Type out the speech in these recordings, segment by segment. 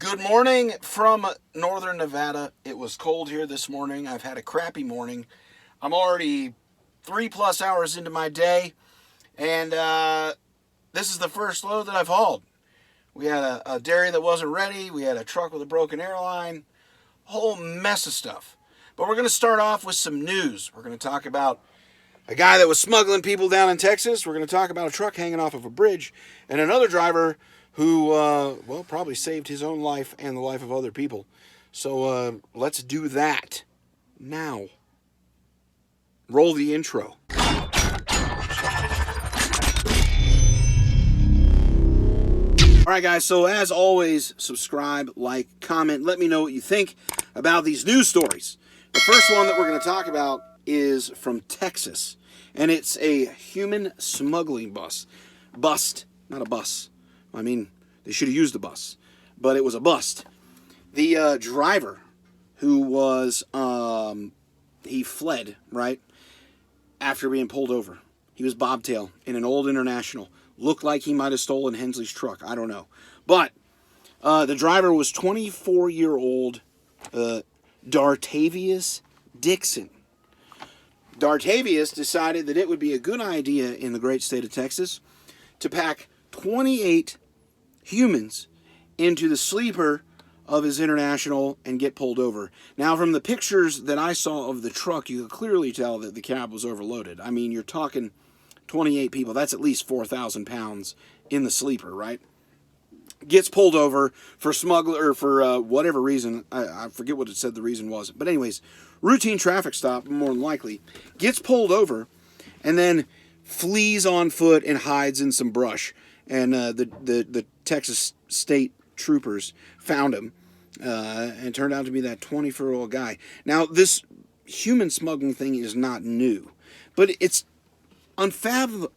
Good morning from northern Nevada. It was cold here this morning. I've had a crappy morning. I'm already 3+ hours into my day, and this is the first load that I've hauled. We had a dairy that wasn't ready. We had a truck with a broken airline. A whole mess of stuff. But we're going to start off with some news. We're going to talk about a guy that was smuggling people down in Texas. We're going to talk about a truck hanging off of a bridge, and another driver who, probably saved his own life and the life of other people. So let's do that now. Roll the intro. All right, guys, so as always, subscribe, like, comment. Let me know what you think about these news stories. The first one that we're going to talk about is from Texas, and it's a human smuggling bust, not a bus. I mean, they should have used the bus, but it was a bust. The driver who was, he fled, right, after being pulled over. He was bobtail in an old International. Looked like he might have stolen Hensley's truck. I don't know. But the driver was 24-year-old Dartavius Dixon. Dartavius decided that it would be a good idea in the great state of Texas to pack 28 humans into the sleeper of his International and get pulled over. Now, from the pictures that I saw of the truck, you could clearly tell that the cab was overloaded. I mean, you're talking 28 people. That's at least 4,000 pounds in the sleeper, right? Gets pulled over for smuggler, or for whatever reason. I forget what it said the reason was. But anyways, routine traffic stop, more than likely. Gets pulled over and then flees on foot and hides in some brush. And the Texas state troopers found him and turned out to be that 24-year-old guy. Now, this human smuggling thing is not new, but it's unfathomable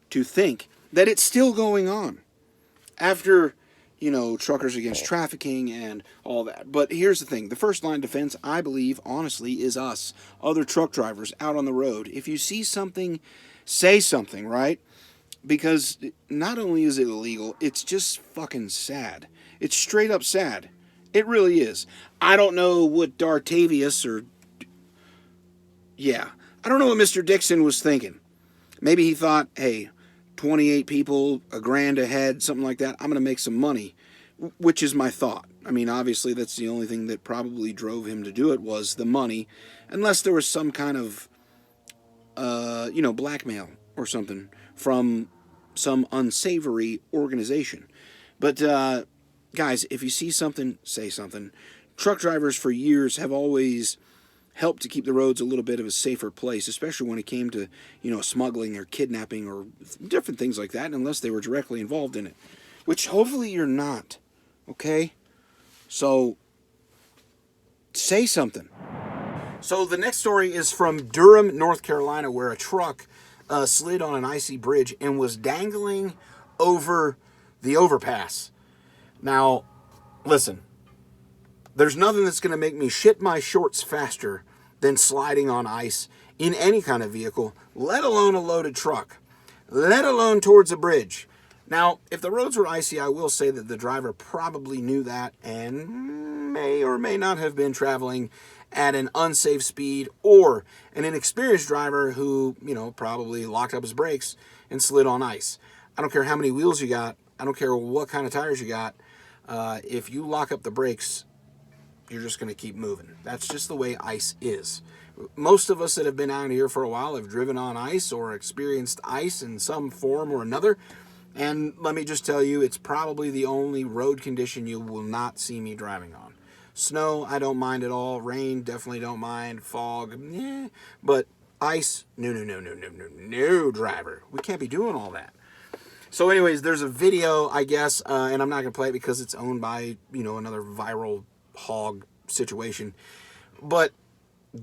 to think that it's still going on after, Truckers Against Trafficking and all that. But here's the thing. The first line of defense, I believe, honestly, is us, other truck drivers out on the road. If you see something, say something, right? Because not only is it illegal, it's just fucking sad. It's straight up sad. It really is. I don't know what Dartavius I don't know what Mr. Dixon was thinking. Maybe he thought, hey, 28 people, $1,000 a head, something like that. I'm going to make some money, which is my thought. I mean, obviously, that's the only thing that probably drove him to do it was the money, unless there was some kind of, blackmail or something from some unsavory organization. But, guys, if you see something, say something. Truck drivers for years have always helped to keep the roads a little bit of a safer place, especially when it came to, smuggling or kidnapping or different things like that, unless they were directly involved in it, which hopefully you're not, okay? So, say something. So the next story is from Durham, North Carolina, where a truck slid on an icy bridge and was dangling over the overpass. Now, listen, there's nothing that's going to make me shit my shorts faster than sliding on ice in any kind of vehicle, let alone a loaded truck, let alone towards a bridge. Now, if the roads were icy, I will say that the driver probably knew that and may or may not have been traveling at an unsafe speed, or an inexperienced driver who, probably locked up his brakes and slid on ice. I don't care how many wheels you got. I don't care what kind of tires you got. If you lock up the brakes, you're just going to keep moving. That's just the way ice is. Most of us that have been out here for a while have driven on ice or experienced ice in some form or another. And let me just tell you, it's probably the only road condition you will not see me driving on. Snow, I don't mind at all. Rain, definitely don't mind. Fog, But ice, no, driver. We can't be doing all that. So anyways, there's a video, I guess, and I'm not going to play it because it's owned by, another viral hog situation. But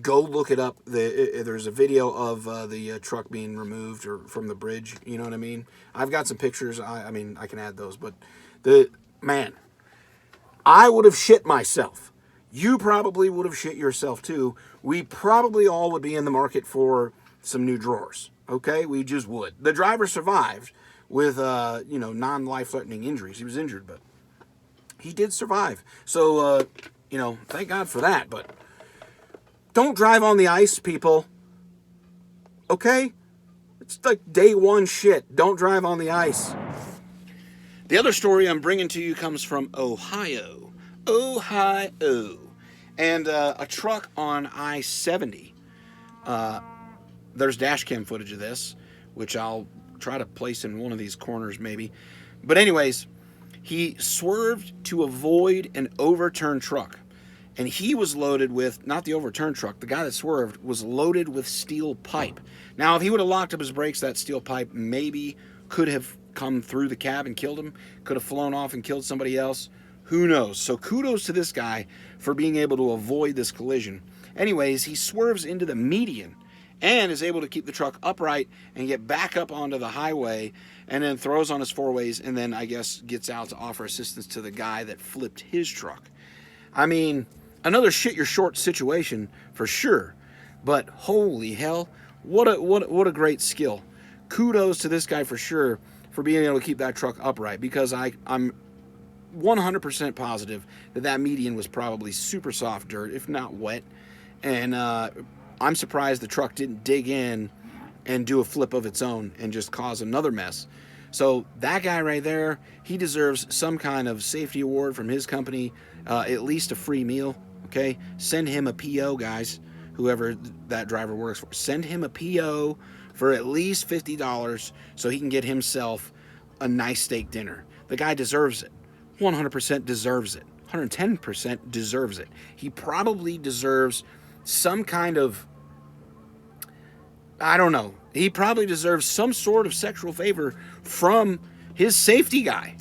go look it up. There's a video of the truck being removed or from the bridge. You know what I mean? I've got some pictures. I can add those. But I would have shit myself. You probably would have shit yourself too. We probably all would be in the market for some new drawers. Okay, we just would. The driver survived with non-life-threatening injuries. He was injured, but he did survive. So thank God for that. But don't drive on the ice, people. Okay? It's like day one shit. Don't drive on the ice. The other story I'm bringing to you comes from Ohio. Ohio. And a truck on I-70. There's dash cam footage of this, which I'll try to place in one of these corners maybe. But anyways, he swerved to avoid an overturned truck. And he was loaded with, not the overturned truck, the guy that swerved was loaded with steel pipe. Now, if he would have locked up his brakes, that steel pipe maybe could have come through the cab and killed him, could have flown off and killed somebody else. Who knows? So kudos to this guy for being able to avoid this collision. Anyways, he swerves into the median and is able to keep the truck upright and get back up onto the highway, and then throws on his four-ways, and then I guess gets out to offer assistance to the guy that flipped his truck. I mean, another shit you're short situation for sure, but holy hell, what a great skill. Kudos to this guy for sure for being able to keep that truck upright, because I'm 100% positive that median was probably super soft dirt, if not wet, and I'm surprised the truck didn't dig in and do a flip of its own and just cause another mess. So that guy right there, he deserves some kind of safety award from his company, at least a free meal, okay? Send him a PO, guys, whoever that driver works for. Send him a PO for at least $50 so he can get himself a nice steak dinner. The guy deserves it. 100% deserves it. 110% deserves it. He probably deserves some kind of, I don't know, he probably deserves some sort of sexual favor from his safety guy.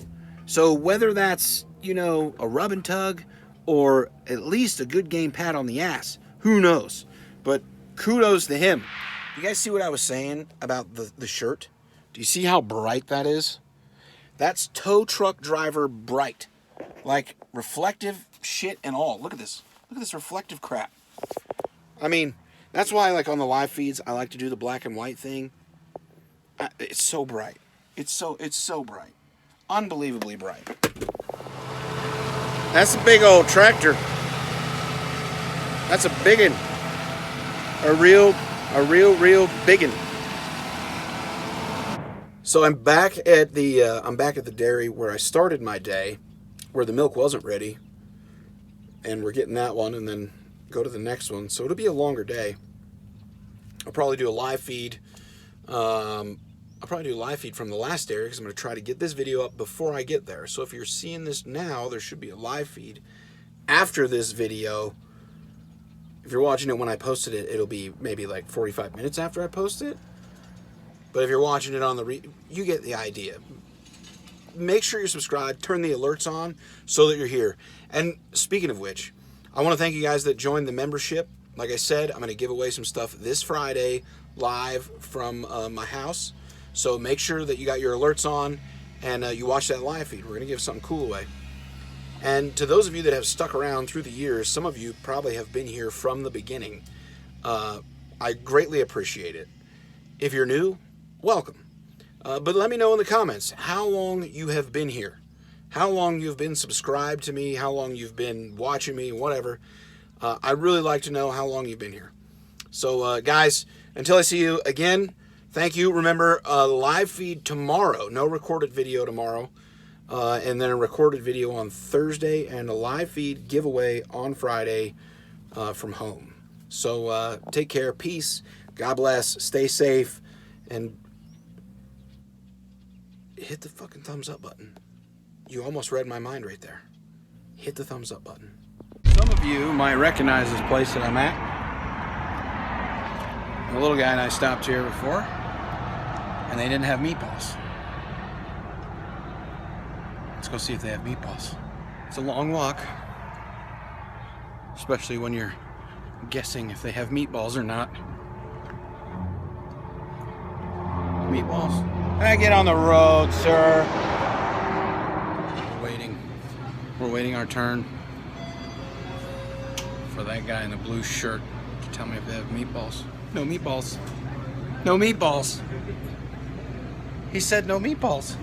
So whether that's, a rub and tug or at least a good game pat on the ass, who knows? But kudos to him. You guys see what I was saying about the shirt? Do you see how bright that is? That's tow truck driver bright. Like reflective shit and all. Look at this. Look at this reflective crap. I mean, that's why, like, on the live feeds, I like to do the black and white thing. It's so bright. It's so bright. Unbelievably bright. That's a big old tractor. That's a biggin. A real biggin. So I'm back at the dairy where I started my day, where the milk wasn't ready, and we're getting that one, and then go to the next one. So it'll be a longer day. I'll probably do a live feed. I'll probably do a live feed from the last area, because I'm going to try to get this video up before I get there. So if you're seeing this now, there should be a live feed after this video. If you're watching it when I posted it, it'll be maybe like 45 minutes after I post it. But if you're watching it on you get the idea. Make sure you're subscribed, turn the alerts on so that you're here. And speaking of which, I want to thank you guys that joined the membership. Like I said, I'm going to give away some stuff this Friday live from my house. So make sure that you got your alerts on and you watch that live feed. We're going to give something cool away. And to those of you that have stuck around through the years, some of you probably have been here from the beginning. I greatly appreciate it. If you're new, welcome. But let me know in the comments how long you have been here. How long you've been subscribed to me, how long you've been watching me, whatever. I'd really like to know how long you've been here. So, guys, until I see you again, thank you. Remember, live feed tomorrow. No recorded video tomorrow. And then a recorded video on Thursday, and a live feed giveaway on Friday from home. So, take care. Peace. God bless. Stay safe. And hit the fucking thumbs up button. You almost read my mind right there. Hit the thumbs up button. Some of you might recognize this place that I'm at. The little guy and I stopped here before, and they didn't have meatballs. Let's go see if they have meatballs. It's a long walk, especially when you're guessing if they have meatballs or not. Meatballs? Get on the road, sir. We're waiting our turn for that guy in the blue shirt to tell me if they have meatballs. No meatballs. No meatballs. He said no meatballs.